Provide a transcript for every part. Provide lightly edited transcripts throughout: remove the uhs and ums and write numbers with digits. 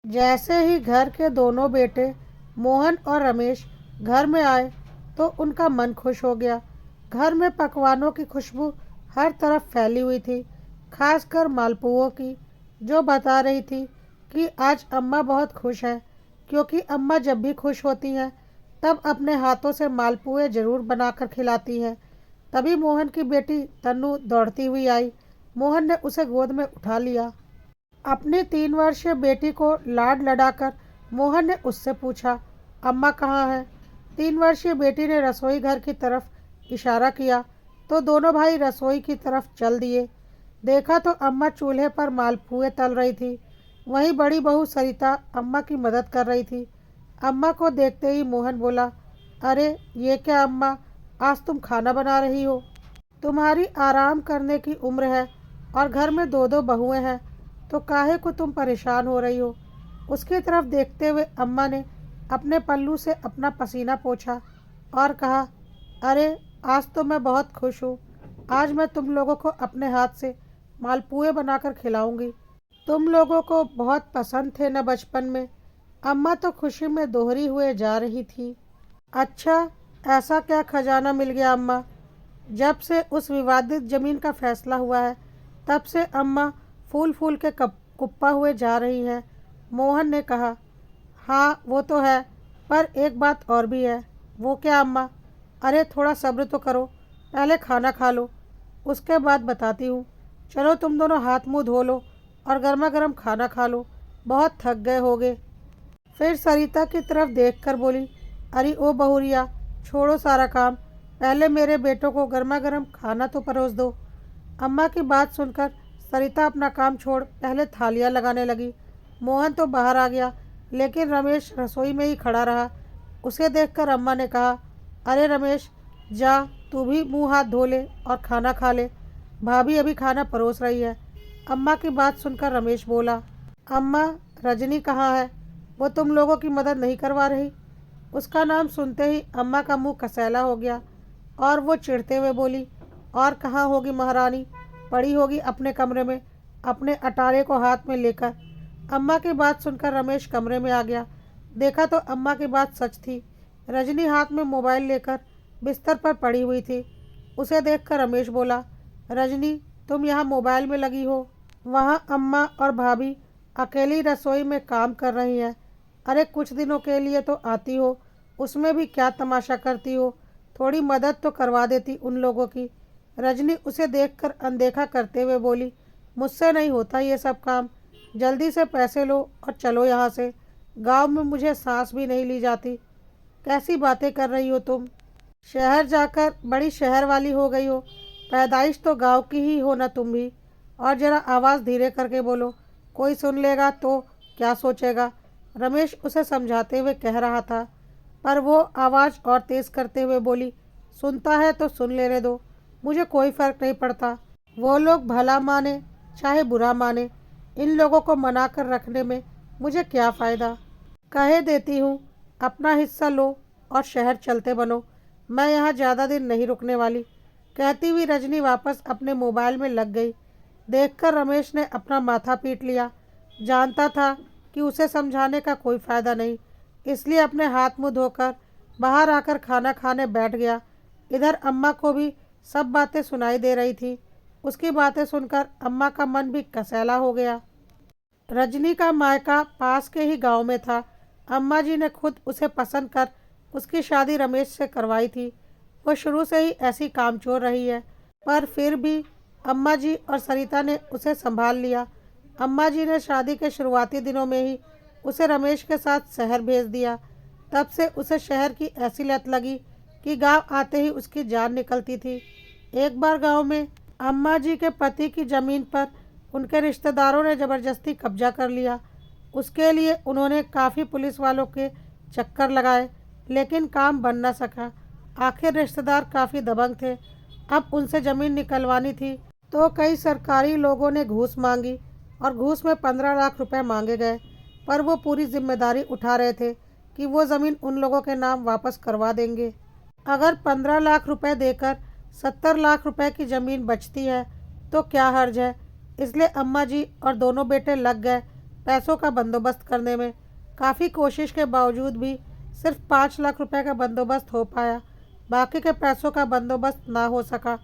जैसे ही घर के दोनों बेटे मोहन और रमेश घर में आए तो उनका मन खुश हो गया। घर में पकवानों की खुशबू हर तरफ फैली हुई थी, खासकर मालपुओं की, जो बता रही थी कि आज अम्मा बहुत खुश है, क्योंकि अम्मा जब भी खुश होती हैं तब अपने हाथों से मालपुए जरूर बनाकर खिलाती हैं। तभी मोहन की बेटी तन्नू दौड़ती हुई आई। मोहन ने उसे गोद में उठा लिया। अपनी 3 वर्षीय बेटी को लाड लडाकर मोहन ने उससे पूछा, अम्मा कहाँ है? 3 वर्षीय बेटी ने रसोई घर की तरफ इशारा किया तो दोनों भाई रसोई की तरफ चल दिए। देखा तो अम्मा चूल्हे पर मालपुए तल रही थी। वहीं बड़ी बहू सरिता अम्मा की मदद कर रही थी। अम्मा को देखते ही मोहन बोला, अरे ये क्या अम्मा, आज तुम खाना बना रही हो? तुम्हारी आराम करने की उम्र है और घर में दो दो बहुएं हैं, तो काहे को तुम परेशान हो रही हो? उसकी तरफ देखते हुए अम्मा ने अपने पल्लू से अपना पसीना पोंछा और कहा, अरे आज तो मैं बहुत खुश हूँ। आज मैं तुम लोगों को अपने हाथ से मालपुए बनाकर खिलाऊंगी। तुम लोगों को बहुत पसंद थे न बचपन में। अम्मा तो खुशी में दोहरी हुए जा रही थी। अच्छा, ऐसा क्या खजाना मिल गया अम्मा? जब से उस विवादित जमीन का फैसला हुआ है तब से अम्मा फूल फूल के कुप्पा हुए जा रही हैं। मोहन ने कहा, हाँ वो तो है, पर एक बात और भी है। वो क्या अम्मा? अरे थोड़ा सब्र तो करो, पहले खाना खा लो, उसके बाद बताती हूँ। चलो तुम दोनों हाथ मुंह धो लो और गर्मा गर्म खाना खा लो, बहुत थक गए होगे। फिर सरिता की तरफ देखकर बोली, अरे ओ बहुरिया, छोड़ो सारा काम, पहले मेरे बेटों को गर्मा गर्म खाना तो परोस दो। अम्मा की बात सुनकर सरिता अपना काम छोड़ पहले थालियां लगाने लगी। मोहन तो बाहर आ गया, लेकिन रमेश रसोई में ही खड़ा रहा। उसे देखकर अम्मा ने कहा, अरे रमेश, जा तू भी मुंह हाथ धो ले और खाना खा ले, भाभी अभी खाना परोस रही है। अम्मा की बात सुनकर रमेश बोला, अम्मा रजनी कहाँ है? वो तुम लोगों की मदद नहीं करवा रही? उसका नाम सुनते ही अम्मा का मुंह कसैला हो गया और वो चिढ़ते हुए बोली, और कहाँ होगी महारानी, पड़ी होगी अपने कमरे में अपने अटारे को हाथ में लेकर। अम्मा की बात सुनकर रमेश कमरे में आ गया। देखा तो अम्मा की बात सच थी। रजनी हाथ में मोबाइल लेकर बिस्तर पर पड़ी हुई थी। उसे देखकर रमेश बोला, रजनी तुम यहाँ मोबाइल में लगी हो, वहाँ अम्मा और भाभी अकेली रसोई में काम कर रही हैं। अरे कुछ दिनों के लिए तो आती हो, उसमें भी क्या तमाशा करती हो? थोड़ी मदद तो करवा देती उन लोगों की। रजनी उसे देखकर अनदेखा करते हुए बोली, मुझसे नहीं होता ये सब काम, जल्दी से पैसे लो और चलो यहाँ से। गांव में मुझे सांस भी नहीं ली जाती। कैसी बातें कर रही हो तुम? शहर जाकर बड़ी शहर वाली हो गई हो, पैदाइश तो गांव की ही हो ना तुम भी। और जरा आवाज़ धीरे करके बोलो, कोई सुन लेगा तो क्या सोचेगा? रमेश उसे समझाते हुए कह रहा था, पर वो आवाज़ और तेज़ करते हुए बोली, सुनता है तो सुन लेने दो, मुझे कोई फ़र्क नहीं पड़ता। वो लोग भला माने चाहे बुरा माने, इन लोगों को मना कर रखने में मुझे क्या फ़ायदा? कहे देती हूँ, अपना हिस्सा लो और शहर चलते बनो, मैं यहाँ ज़्यादा दिन नहीं रुकने वाली। कहती हुई रजनी वापस अपने मोबाइल में लग गई। देखकर रमेश ने अपना माथा पीट लिया। जानता था कि उसे समझाने का कोई फ़ायदा नहीं, इसलिए अपने हाथ मुंह धोकर बाहर आकर खाना खाने बैठ गया। इधर अम्मा को भी सब बातें सुनाई दे रही थी। उसकी बातें सुनकर अम्मा का मन भी कसैला हो गया। रजनी का मायका पास के ही गांव में था। अम्मा जी ने खुद उसे पसंद कर उसकी शादी रमेश से करवाई थी। वो शुरू से ही ऐसी कामचोर रही है, पर फिर भी अम्मा जी और सरिता ने उसे संभाल लिया। अम्मा जी ने शादी के शुरुआती दिनों में ही उसे रमेश के साथ शहर भेज दिया। तब से उसे शहर की ऐसी लत लगी कि गांव आते ही उसकी जान निकलती थी। एक बार गांव में अम्मा जी के पति की ज़मीन पर उनके रिश्तेदारों ने ज़बरदस्ती कब्जा कर लिया। उसके लिए उन्होंने काफ़ी पुलिस वालों के चक्कर लगाए, लेकिन काम बन न सका। आखिर रिश्तेदार काफ़ी दबंग थे। अब उनसे ज़मीन निकलवानी थी तो कई सरकारी लोगों ने घूस मांगी और घूस में 15 लाख रुपए मांगे गए, पर वो पूरी जिम्मेदारी उठा रहे थे कि वो ज़मीन उन लोगों के नाम वापस करवा देंगे। अगर 15 लाख रुपए देकर 70 लाख रुपए की ज़मीन बचती है तो क्या हर्ज है? इसलिए अम्मा जी और दोनों बेटे लग गए पैसों का बंदोबस्त करने में। काफ़ी कोशिश के बावजूद भी सिर्फ 5 लाख रुपए का बंदोबस्त हो पाया, बाकी के पैसों का बंदोबस्त ना हो सका।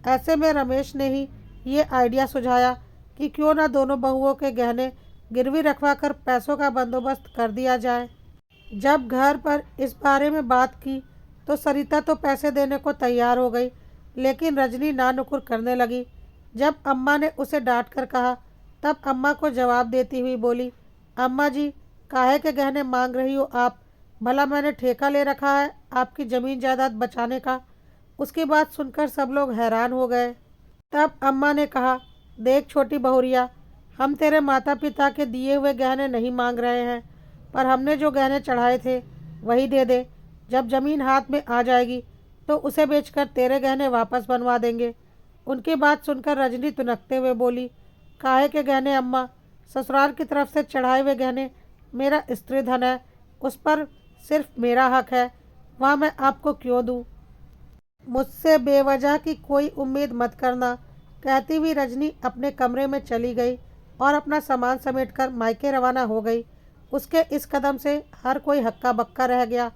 ऐसे में रमेश ने ही ये आइडिया सुझाया कि क्यों ना दोनों बहुओं के गहने गिरवी रखवा कर पैसों का बंदोबस्त कर दिया जाए। जब घर पर इस बारे में बात की तो सरिता तो पैसे देने को तैयार हो गई, लेकिन रजनी नानुकुर करने लगी। जब अम्मा ने उसे डांट कर कहा तब अम्मा को जवाब देती हुई बोली, अम्मा जी, काहे के गहने मांग रही हो आप? भला मैंने ठेका ले रखा है आपकी ज़मीन जायदाद बचाने का? उसकी बात सुनकर सब लोग हैरान हो गए। तब अम्मा ने कहा, देख छोटी बहुरिया, हम तेरे माता पिता के दिए हुए गहने नहीं मांग रहे हैं, पर हमने जो गहने चढ़ाए थे वही दे दे। जब ज़मीन हाथ में आ जाएगी तो उसे बेचकर तेरे गहने वापस बनवा देंगे। उनकी बात सुनकर रजनी तुनकते हुए बोली, काहे के गहने अम्मा? ससुराल की तरफ से चढ़ाए हुए गहने मेरा स्त्री धन है, उस पर सिर्फ मेरा हक है, वह मैं आपको क्यों दूँ? मुझसे बेवजह की कोई उम्मीद मत करना। कहती हुई रजनी अपने कमरे में चली गई और अपना सामान समेटकर मायके रवाना हो गई। उसके इस कदम से हर कोई हक्का बक्का रह गया।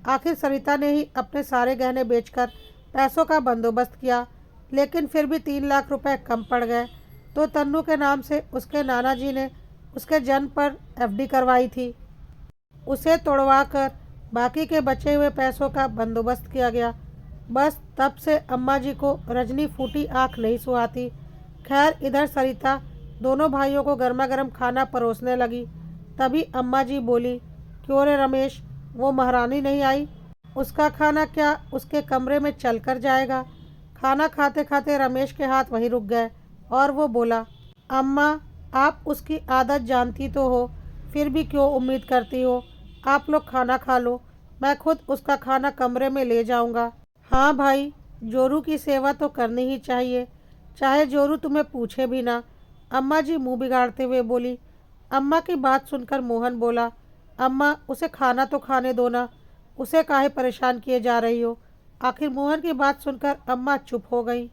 आखिर सरिता ने ही अपने सारे गहने बेचकर पैसों का बंदोबस्त किया, लेकिन फिर भी 3 लाख रुपए कम पड़ गए। तो तन्नू के नाम से उसके नाना जी ने उसके जन्म पर एफडी करवाई थी, उसे तोड़वाकर बाकी के बचे हुए पैसों का बंदोबस्त किया गया। बस तब से अम्मा जी को रजनी फूटी आंख नहीं सुहाती। खैर, इधर सरिता दोनों भाइयों को गर्मा गर्म खाना परोसने लगी। तभी अम्मा जी बोली, क्यों रे रमेश, वो महारानी नहीं आई? उसका खाना क्या उसके कमरे में चल कर जाएगा? खाना खाते खाते रमेश के हाथ वहीं रुक गए और वो बोला, अम्मा, आप उसकी आदत जानती तो हो, फिर भी क्यों उम्मीद करती हो? आप लोग खाना खा लो, मैं खुद उसका खाना कमरे में ले जाऊंगा। हाँ भाई, जोरू की सेवा तो करनी ही चाहिए, चाहे जोरू तुम्हें पूछे भी ना, अम्मा जी मुंह बिगाड़ते हुए बोली। अम्मा की बात सुनकर मोहन बोला, अम्मा, उसे खाना तो खाने दो ना, उसे काहे परेशान किए जा रही हो? आखिर मोहन की बात सुनकर अम्मा चुप हो गई।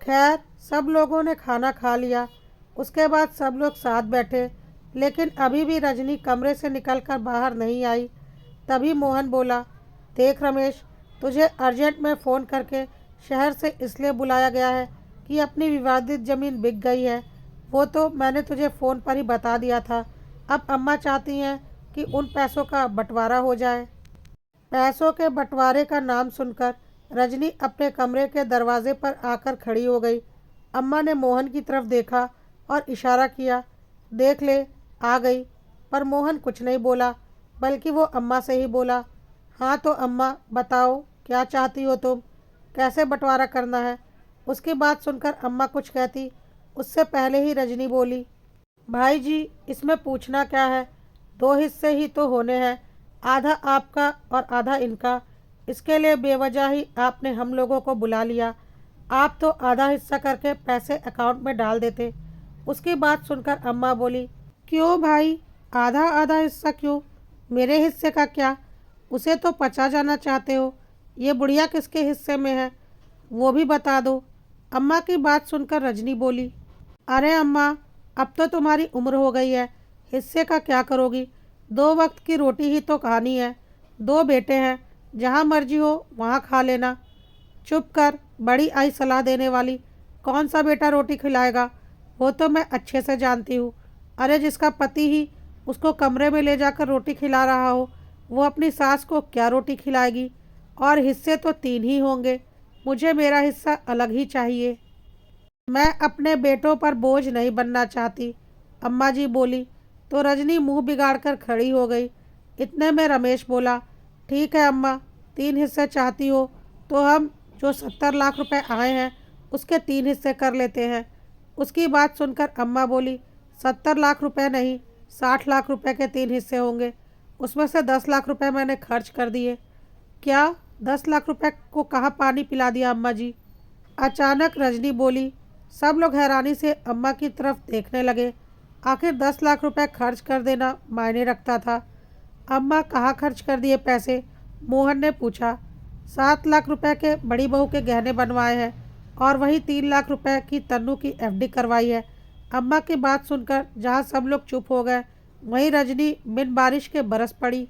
खैर, सब लोगों ने खाना खा लिया। उसके बाद सब लोग साथ बैठे, लेकिन अभी भी रजनी कमरे से निकलकर बाहर नहीं आई। तभी मोहन बोला, देख रमेश, तुझे अर्जेंट में फ़ोन करके शहर से इसलिए बुलाया गया है कि अपनी विवादित ज़मीन बिक गई है। वो तो मैंने तुझे फ़ोन पर ही बता दिया था। अब अम्मा चाहती हैं कि उन पैसों का बंटवारा हो जाए। पैसों के बंटवारे का नाम सुनकर रजनी अपने कमरे के दरवाजे पर आकर खड़ी हो गई। अम्मा ने मोहन की तरफ देखा और इशारा किया, देख ले, आ गई। पर मोहन कुछ नहीं बोला, बल्कि वो अम्मा से ही बोला, हाँ तो अम्मा, बताओ क्या चाहती हो तुम? कैसे बंटवारा करना है? उसकी बात सुनकर अम्मा कुछ कहती उससे पहले ही रजनी बोली, भाई जी, इसमें पूछना क्या है? 2 हिस्से ही तो होने हैं, आधा आपका और आधा इनका। इसके लिए बेवजह ही आपने हम लोगों को बुला लिया। आप तो आधा हिस्सा करके पैसे अकाउंट में डाल देते। उसकी बात सुनकर अम्मा बोली, क्यों भाई, आधा आधा हिस्सा क्यों? मेरे हिस्से का क्या? उसे तो पचा जाना चाहते हो। ये बुढ़िया किसके हिस्से में है, वो भी बता दो। अम्मा की बात सुनकर रजनी बोली, अरे अम्मा, अब तो तुम्हारी उम्र हो गई है, हिस्से का क्या करोगी? 2 वक्त की रोटी ही तो कहानी है। 2 बेटे हैं, जहाँ मर्जी हो वहाँ खा लेना। चुप कर, बड़ी आई सलाह देने वाली। कौन सा बेटा रोटी खिलाएगा? वो तो मैं अच्छे से जानती हूँ। अरे जिसका पति ही उसको कमरे में ले जाकर रोटी खिला रहा हो, वो अपनी सास को क्या रोटी खिलाएगी? और हिस्से तो 3 ही होंगे। मुझे मेरा हिस्सा अलग ही चाहिए। मैं अपने बेटों पर बोझ नहीं बनना चाहती, अम्मा जी बोली। तो रजनी मुंह बिगाड़कर खड़ी हो गई। इतने में रमेश बोला, ठीक है अम्मा, 3 हिस्से चाहती हो तो हम जो 70 लाख रुपए आए हैं उसके 3 हिस्से कर लेते हैं। उसकी बात सुनकर अम्मा बोली, 70 लाख रुपए नहीं, 60 लाख रुपए के 3 हिस्से होंगे। उसमें से 10 लाख रुपए मैंने खर्च कर दिए। क्या? 10 लाख रुपए को कहाँ पानी पिला दिया अम्मा जी? अचानक रजनी बोली। सब लोग हैरानी से अम्मा की तरफ देखने लगे। आखिर 10 लाख रुपए खर्च कर देना मायने रखता था। अम्मा कहाँ खर्च कर दिए पैसे? मोहन ने पूछा। 7 लाख रुपए के बड़ी बहू के गहने बनवाए हैं और वही 3 लाख रुपए की तन्नू की एफडी करवाई है। अम्मा की बात सुनकर जहाँ सब लोग चुप हो गए, वहीं रजनी बिन बारिश के बरस पड़ी।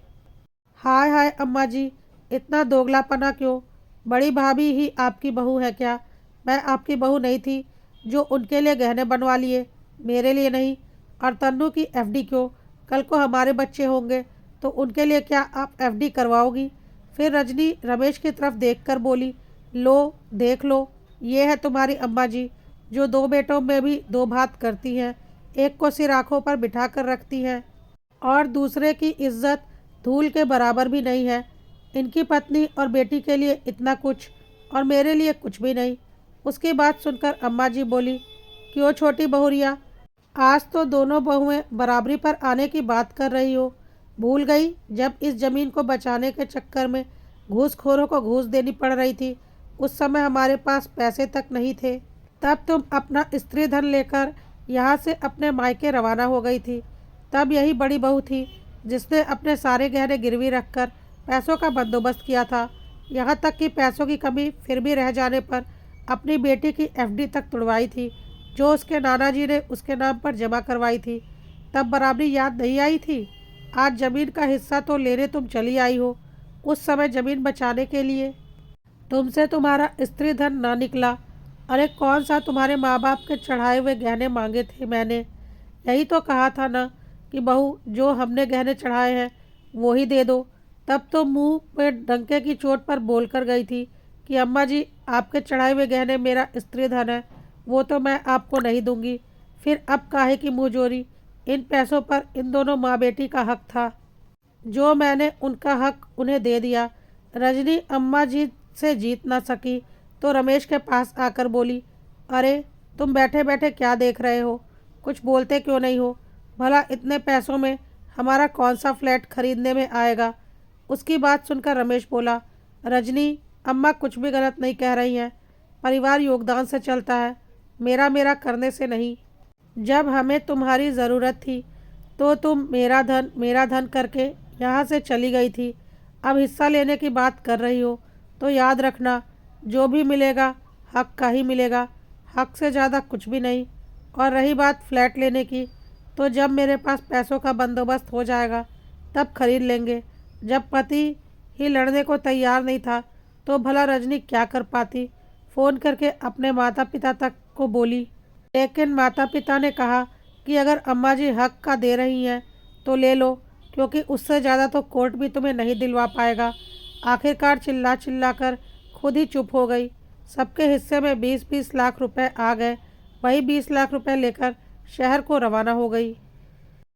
हाय हाय अम्मा जी, इतना दोगलापना क्यों? बड़ी भाभी ही आपकी बहू है क्या? मैं आपकी बहू नहीं थी जो उनके लिए गहने बनवा लिए, मेरे लिए नहीं? और तन्नू की एफडी क्यों? कल को हमारे बच्चे होंगे तो उनके लिए क्या आप एफडी करवाओगी? फिर रजनी रमेश की तरफ देखकर बोली, लो देख लो, ये है तुम्हारी अम्मा जी जो दो बेटों में भी दो बात करती हैं। एक को सिर आंखों पर बिठा कर रखती हैं और दूसरे की इज्जत धूल के बराबर भी नहीं है। इनकी पत्नी और बेटी के लिए इतना कुछ और मेरे लिए कुछ भी नहीं। उसकी बात सुनकर अम्मा जी बोली, क्यों छोटी बहुरिया, आज तो दोनों बहुएं बराबरी पर आने की बात कर रही हो? भूल गई जब इस जमीन को बचाने के चक्कर में घूसखोरों को घूस देनी पड़ रही थी, उस समय हमारे पास पैसे तक नहीं थे। तब तुम अपना स्त्री धन लेकर यहाँ से अपने मायके रवाना हो गई थी। तब यही बड़ी बहू थी जिसने अपने सारे गहने गिरवी रखकर पैसों का बंदोबस्त किया था। यहाँ तक कि पैसों की कमी फिर भी रह जाने पर अपनी बेटी की एफडी तक तुड़वाई थी जो उसके नाना जी ने उसके नाम पर जमा करवाई थी। तब बराबरी याद नहीं आई थी? आज ज़मीन का हिस्सा तो लेने तुम चली आई हो, उस समय ज़मीन बचाने के लिए तुमसे तुम्हारा स्त्री धन ना निकला। अरे कौन सा तुम्हारे माँ बाप के चढ़ाए हुए गहने मांगे थे मैंने? यही तो कहा था ना कि बहू जो हमने गहने चढ़ाए हैं वो ही दे दो। तब तो मुंह पे डंके की चोट पर बोल कर गई थी कि अम्मा जी आपके चढ़ाए हुए गहने मेरा स्त्री धन है, वो तो मैं आपको नहीं दूंगी। फिर अब काहे की मुँह जोरी? इन पैसों पर इन दोनों माँ बेटी का हक था, जो मैंने उनका हक उन्हें दे दिया। रजनी अम्मा जी से जीत ना सकी तो रमेश के पास आकर बोली, अरे तुम बैठे बैठे क्या देख रहे हो? कुछ बोलते क्यों नहीं हो? भला इतने पैसों में हमारा कौन सा फ्लैट खरीदने में आएगा? उसकी बात सुनकर रमेश बोला, रजनी अम्मा कुछ भी गलत नहीं कह रही हैं। परिवार योगदान से चलता है, मेरा मेरा करने से नहीं। जब हमें तुम्हारी ज़रूरत थी तो तुम मेरा धन करके यहाँ से चली गई थी। अब हिस्सा लेने की बात कर रही हो तो याद रखना, जो भी मिलेगा हक का ही मिलेगा, हक से ज़्यादा कुछ भी नहीं। और रही बात फ्लैट लेने की, तो जब मेरे पास पैसों का बंदोबस्त हो जाएगा तब खरीद लेंगे। जब पति ही लड़ने को तैयार नहीं था तो भला रजनी क्या कर पाती? फ़ोन करके अपने माता पिता तक को बोली, लेकिन माता पिता ने कहा कि अगर अम्मा जी हक का दे रही हैं तो ले लो, क्योंकि उससे ज़्यादा तो कोर्ट भी तुम्हें नहीं दिलवा पाएगा। आखिरकार चिल्ला चिल्ला कर खुद ही चुप हो गई। सबके हिस्से में 20-20 लाख रुपए आ गए। वही 20 लाख रुपए लेकर शहर को रवाना हो गई।